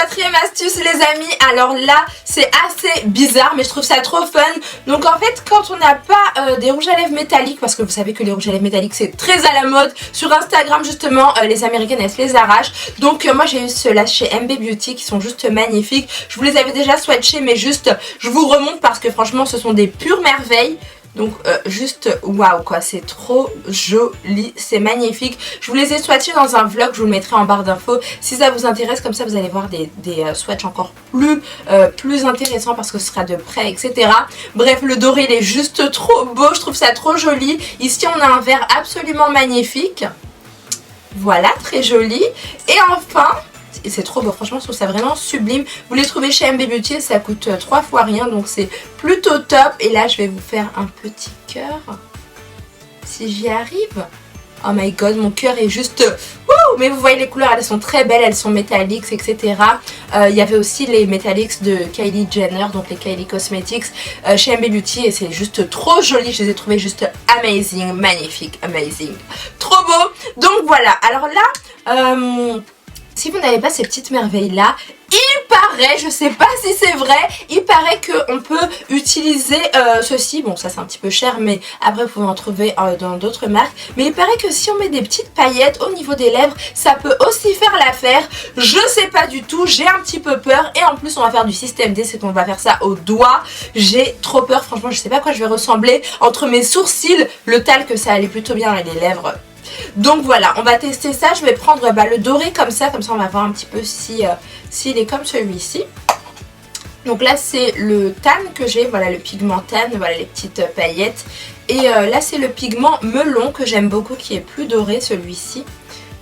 quatrième astuce les amis. Alors là c'est assez bizarre mais je trouve ça trop fun. Donc en fait quand on n'a pas des rouges à lèvres métalliques, parce que vous savez que les rouges à lèvres métalliques c'est très à la mode sur Instagram justement, les américaines elles se les arrachent. Donc moi j'ai eu ceux-là chez MB Beauty qui sont juste magnifiques. Je vous les avais déjà swatchés mais juste je vous remonte parce que franchement ce sont des pures merveilles. Donc juste waouh quoi, c'est trop joli, c'est magnifique. Je vous les ai swatchés dans un vlog, je vous le mettrai en barre d'infos si ça vous intéresse, comme ça vous allez voir des swatchs encore plus intéressants parce que ce sera de près etc. Bref, le doré il est juste trop beau, je trouve ça trop joli. Ici on a un vert absolument magnifique. Voilà, très joli. Et enfin, c'est trop beau, franchement je trouve ça vraiment sublime. Vous les trouvez chez MB Beauty, ça coûte 3 fois rien, donc c'est plutôt top. Et là je vais vous faire un petit cœur, si j'y arrive. Oh my god, mon cœur est juste... Wouh, mais vous voyez les couleurs, elles sont très belles, elles sont métalliques, etc. Il y avait aussi les métalliques de Kylie Jenner, donc les Kylie Cosmetics chez MB Beauty, et c'est juste trop joli. Je les ai trouvés juste amazing, magnifique, amazing. Trop beau. Donc voilà, alors là... si vous n'avez pas ces petites merveilles là, il paraît, je sais pas si c'est vrai, il paraît qu'on peut utiliser ceci. Bon ça c'est un petit peu cher mais après vous pouvez en trouver dans d'autres marques. Mais il paraît que si on met des petites paillettes au niveau des lèvres, ça peut aussi faire l'affaire. Je sais pas du tout, j'ai un petit peu peur. Et en plus on va faire du système D, c'est qu'on va faire ça au doigt. J'ai trop peur, franchement je sais pas à quoi je vais ressembler. Entre mes sourcils, le talc ça allait plutôt bien et les lèvres. Donc voilà, on va tester ça. Je vais prendre le doré comme ça on va voir un petit peu si s'il est comme celui-ci. Donc là c'est le tan que j'ai, voilà le pigment tan, voilà les petites paillettes. Et là c'est le pigment melon que j'aime beaucoup qui est plus doré celui-ci.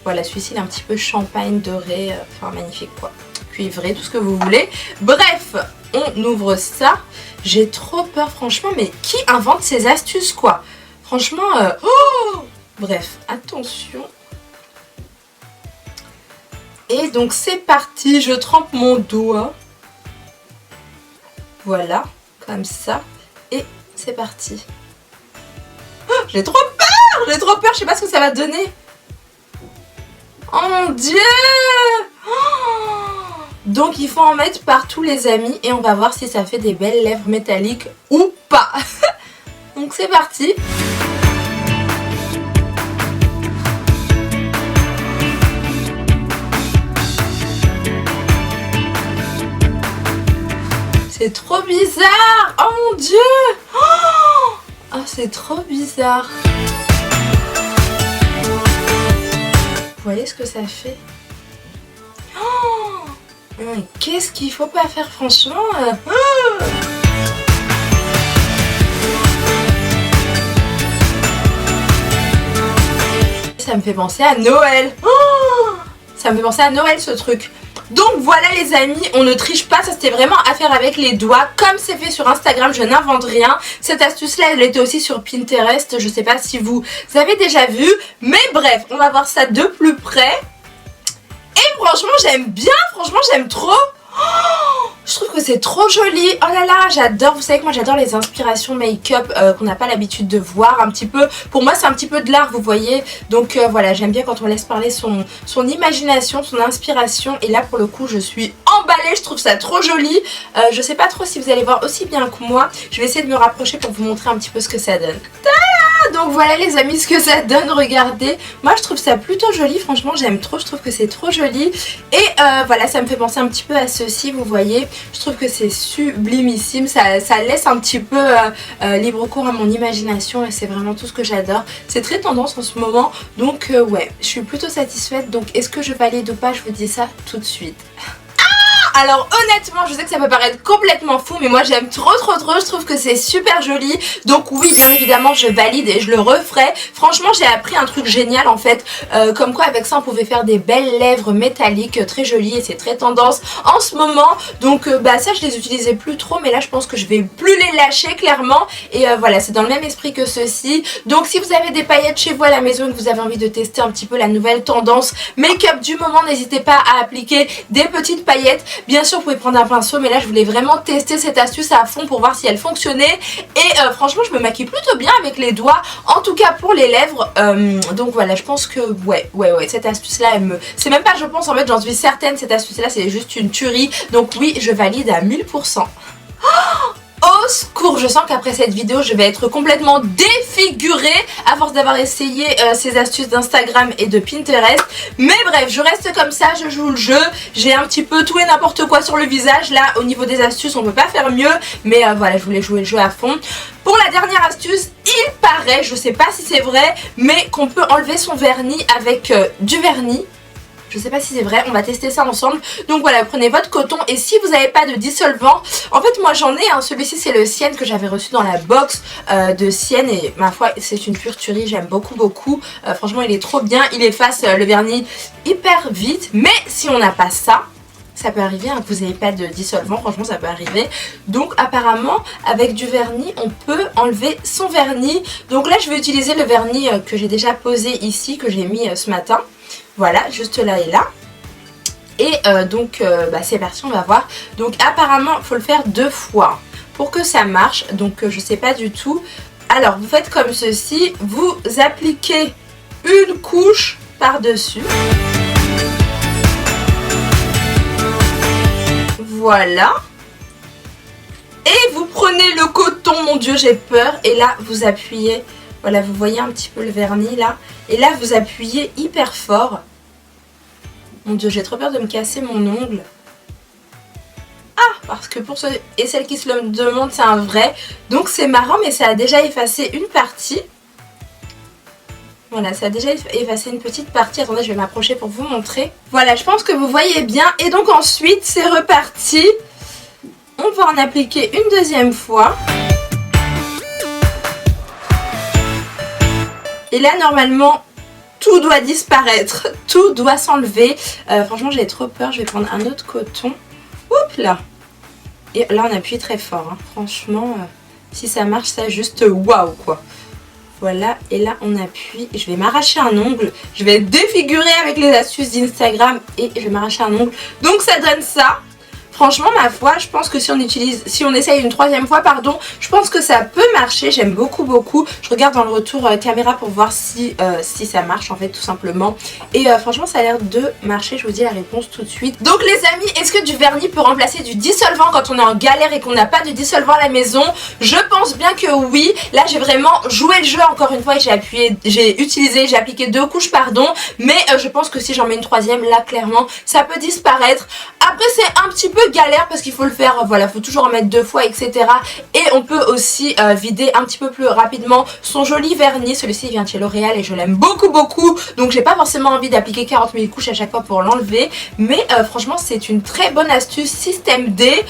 Voilà, celui-ci il est un petit peu champagne doré, enfin magnifique quoi. Cuivré, tout ce que vous voulez. Bref, on ouvre ça. J'ai trop peur franchement, mais qui invente ces astuces quoi? Franchement, oh! Bref, attention. Et donc c'est parti, je trempe mon doigt. Voilà, comme ça. Et c'est parti. Oh, j'ai trop peur! J'ai trop peur, je sais pas ce que ça va donner. Oh mon dieu! Oh, donc il faut en mettre partout les amis et on va voir si ça fait des belles lèvres métalliques ou pas. Donc c'est parti. C'est trop bizarre! Oh mon dieu! Oh, c'est trop bizarre! Vous voyez ce que ça fait? Oh, qu'est-ce qu'il faut pas faire franchement? Ça me fait penser à Noël! Oh, ça me fait penser à Noël ce truc! Donc voilà les amis, on ne triche pas, ça c'était vraiment à faire avec les doigts. Comme c'est fait sur Instagram, je n'invente rien. Cette astuce là, elle était aussi sur Pinterest, je sais pas si vous avez déjà vu. Mais bref, on va voir ça de plus près. Et franchement j'aime bien, franchement j'aime trop. Oh, je trouve que c'est trop joli. Oh là là, j'adore. Vous savez que moi j'adore les inspirations make-up qu'on n'a pas l'habitude de voir un petit peu. Pour moi c'est un petit peu de l'art, vous voyez. Donc voilà, j'aime bien quand on laisse parler son imagination, son inspiration. Et là pour le coup je suis emballée, je trouve ça trop joli. Je sais pas trop si vous allez voir aussi bien que moi. Je vais essayer de me rapprocher pour vous montrer un petit peu ce que ça donne. Donc voilà les amis ce que ça donne, regardez. Moi je trouve ça plutôt joli, franchement j'aime trop, je trouve que c'est trop joli. Et voilà, ça me fait penser un petit peu à ceci, vous voyez. Je trouve que c'est sublimissime, ça laisse un petit peu libre cours à mon imagination et c'est vraiment tout ce que j'adore. C'est très tendance en ce moment, donc ouais, je suis plutôt satisfaite. Donc est-ce que je valide ou pas, je vous dis ça tout de suite. Alors honnêtement je sais que ça peut paraître complètement fou mais moi j'aime trop, je trouve que c'est super joli. Donc oui bien évidemment je valide et je le referai. Franchement j'ai appris un truc génial en fait, comme quoi avec ça on pouvait faire des belles lèvres métalliques très jolies et c'est très tendance en ce moment. Donc bah ça je les utilisais plus trop mais là je pense que je vais plus les lâcher clairement. Et voilà, c'est dans le même esprit que ceci. Donc si vous avez des paillettes chez vous à la maison et que vous avez envie de tester un petit peu la nouvelle tendance make-up du moment, n'hésitez pas à appliquer des petites paillettes. Bien sûr vous pouvez prendre un pinceau, mais là je voulais vraiment tester cette astuce à fond pour voir si elle fonctionnait. Et franchement je me maquille plutôt bien avec les doigts, en tout cas pour les lèvres. Donc voilà, je pense que ouais, cette astuce là elle me... C'est même pas je pense, en fait j'en suis certaine, cette astuce là c'est juste une tuerie. Donc oui, je valide à 1000%. Au secours, je sens qu'après cette vidéo je vais être complètement défigurée à force d'avoir essayé ces astuces d'Instagram et de Pinterest. Mais bref, je reste comme ça, je joue le jeu. J'ai un petit peu tout et n'importe quoi sur le visage. Là au niveau des astuces on peut pas faire mieux. Mais voilà, je voulais jouer le jeu à fond. Pour la dernière astuce, il paraît, je sais pas si c'est vrai, mais qu'on peut enlever son vernis avec du vernis. Je sais pas si c'est vrai, on va tester ça ensemble. Donc voilà, prenez votre coton et si vous n'avez pas de dissolvant, en fait moi j'en ai, celui-ci c'est le Sienne que j'avais reçu dans la box de Sienne et ma foi c'est une pure tuerie, j'aime beaucoup. Franchement il est trop bien, il efface le vernis hyper vite. Mais si on n'a pas ça, ça peut arriver que vous n'ayez pas de dissolvant, franchement ça peut arriver. Donc apparemment avec du vernis on peut enlever son vernis. Donc là je vais utiliser le vernis que j'ai déjà posé ici, que j'ai mis ce matin. Voilà, juste là et là. Et donc c'est parti, on va voir. Donc apparemment il faut le faire 2 fois pour que ça marche. Donc je sais pas du tout. Alors vous faites comme ceci, vous appliquez une couche par dessus. Voilà. Et vous prenez le coton, mon dieu j'ai peur. Et là vous appuyez. Voilà, vous voyez un petit peu le vernis là. Et là vous appuyez hyper fort. Mon dieu, j'ai trop peur de me casser mon ongle. Ah, parce que pour ceux et celles qui se le demandent, c'est un vrai. Donc c'est marrant, mais ça a déjà effacé une partie. Voilà, ça a déjà effacé une petite partie. Attendez, je vais m'approcher pour vous montrer. Voilà, je pense que vous voyez bien. Et donc ensuite, c'est reparti. On va en appliquer une deuxième fois. Et là, normalement, tout doit disparaître. Tout doit s'enlever. Franchement, j'ai trop peur. Je vais prendre un autre coton. Oups là. Et là, on appuie très fort. Hein. Franchement, si ça marche, ça juste waouh quoi. Voilà, et là on appuie. Je vais m'arracher un ongle. Je vais être défigurée avec les astuces d'Instagram et je vais m'arracher un ongle. Donc ça donne ça. Franchement, ma foi, je pense que si on essaye une troisième fois, pardon, je pense que ça peut marcher. J'aime beaucoup. Je regarde dans le retour caméra pour voir si ça marche en fait, tout simplement. Et franchement, ça a l'air de marcher. Je vous dis la réponse tout de suite. Donc les amis, est-ce que du vernis peut remplacer du dissolvant quand on est en galère et qu'on n'a pas de dissolvant à la maison? Je pense bien que oui. Là, j'ai vraiment joué le jeu encore une fois et j'ai appliqué 2 couches, pardon. Mais je pense que si j'en mets une troisième, là, clairement, ça peut disparaître. Après, c'est un petit peu galère parce qu'il faut le faire, voilà, faut toujours en mettre 2 fois, etc. Et on peut aussi vider un petit peu plus rapidement son joli vernis. Celui-ci vient de chez L'Oréal et je l'aime beaucoup. Donc j'ai pas forcément envie d'appliquer 40 000 couches à chaque fois pour l'enlever. Mais franchement, c'est une très bonne astuce système D.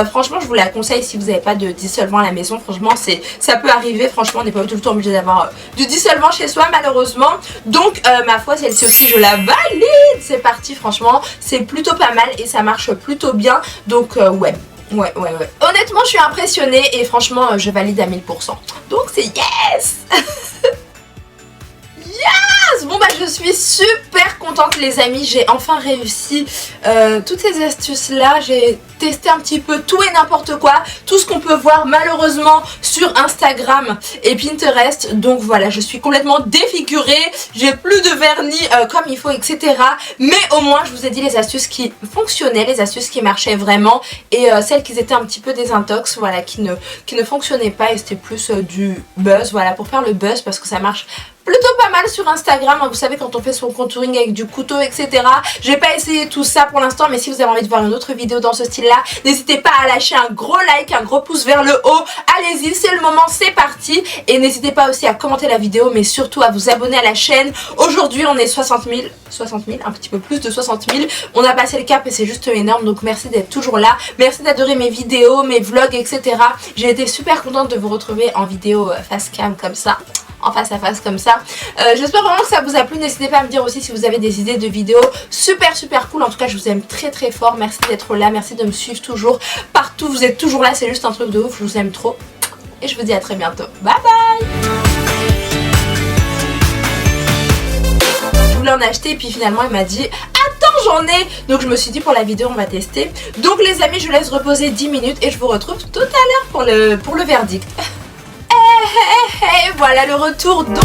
Franchement, je vous la conseille si vous n'avez pas de dissolvant à la maison. Franchement, ça peut arriver. Franchement, on n'est pas tout le temps obligé d'avoir du dissolvant chez soi, malheureusement. Donc, ma foi, celle-ci aussi, je la valide. C'est parti, franchement, c'est plutôt pas mal et ça marche plutôt bien. Donc ouais. Honnêtement je suis impressionnée et franchement je valide à 1000%. Donc c'est yes. Yes. Bon bah je suis super contente les amis. J'ai enfin réussi toutes ces astuces là. J'ai testé un petit peu tout et n'importe quoi. Tout ce qu'on peut voir malheureusement sur Instagram et Pinterest. Donc voilà, je suis complètement défigurée. J'ai plus de vernis comme il faut, etc. Mais au moins je vous ai dit les astuces qui fonctionnaient, les astuces qui marchaient vraiment. Et celles qui étaient un petit peu désintox, voilà, qui ne fonctionnaient pas. Et c'était plus du buzz, voilà, pour faire le buzz parce que ça marche plutôt pas mal sur Instagram, hein, vous savez quand on fait son contouring avec du couteau, etc. J'ai pas essayé tout ça pour l'instant, mais si vous avez envie de voir une autre vidéo dans ce style là, n'hésitez pas à lâcher un gros like, un gros pouce vers le haut. Allez-y, c'est le moment, c'est parti. Et n'hésitez pas aussi à commenter la vidéo, mais surtout à vous abonner à la chaîne. Aujourd'hui on est 60 000, un petit peu plus de 60 000. On a passé le cap et c'est juste énorme, donc merci d'être toujours là. Merci d'adorer mes vidéos, mes vlogs, etc. J'ai été super contente de vous retrouver en vidéo face cam comme ça, en face à face comme ça. J'espère vraiment que ça vous a plu. N'hésitez pas à me dire aussi si vous avez des idées de vidéos super cool. En tout cas je vous aime très fort. Merci d'être là, merci de me suivre toujours partout. Vous êtes toujours là, c'est juste un truc de ouf. Je vous aime trop et je vous dis à très bientôt. Bye bye. Je voulais en acheter et puis finalement elle m'a dit attends j'en ai. Donc je me suis dit pour la vidéo on va tester. Donc les amis, je laisse reposer 10 minutes et je vous retrouve tout à l'heure pour le verdict. Voilà le retour donc.